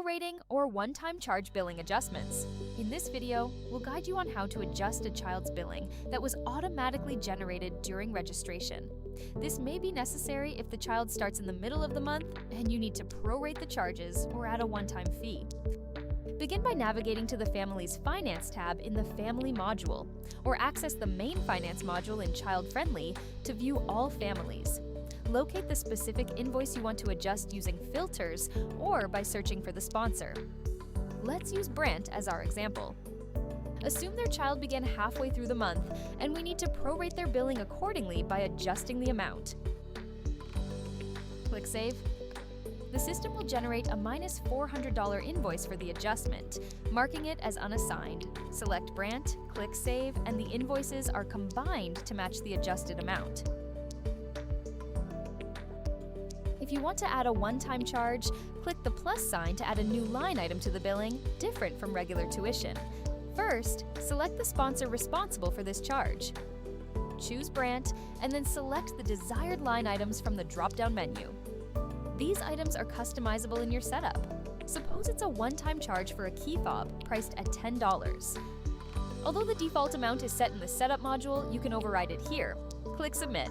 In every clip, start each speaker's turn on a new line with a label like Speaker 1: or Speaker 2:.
Speaker 1: prorating or one-time charge billing adjustments. In this video, we'll guide you on how to adjust a child's billing that was automatically generated during registration. This may be necessary if the child starts in the middle of the month and you need to prorate the charges or add a one-time fee. Begin by navigating to the Family's Finance tab in the Family module, or access the Main Finance module in ChildFriendly to view all families. Locate the specific invoice you want to adjust using filters or by searching for the sponsor. Let's use Brant as our example. Assume their child began halfway through the month and we need to prorate their billing accordingly by adjusting the amount. Click Save. The system will generate a -$400 invoice for the adjustment, marking it as unassigned. Select Brant, click Save, and the invoices are combined to match the adjusted amount. If you want to add a one-time charge, click the plus sign to add a new line item to the billing, different from regular tuition. First, select the sponsor responsible for this charge. Choose Brant, and then select the desired line items from the drop-down menu. These items are customizable in your setup. Suppose it's a one-time charge for a key fob priced at $10. Although the default amount is set in the Setup module, you can override it here. Click Submit.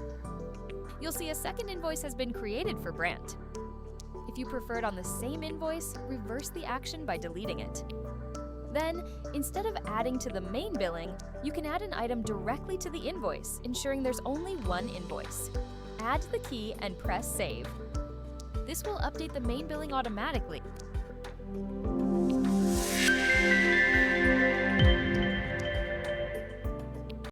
Speaker 1: You'll see a second invoice has been created for Brant. If you prefer it on the same invoice, reverse the action by deleting it. Then, instead of adding to the main billing, you can add an item directly to the invoice, ensuring there's only one invoice. Add the key and press Save. This will update the main billing automatically.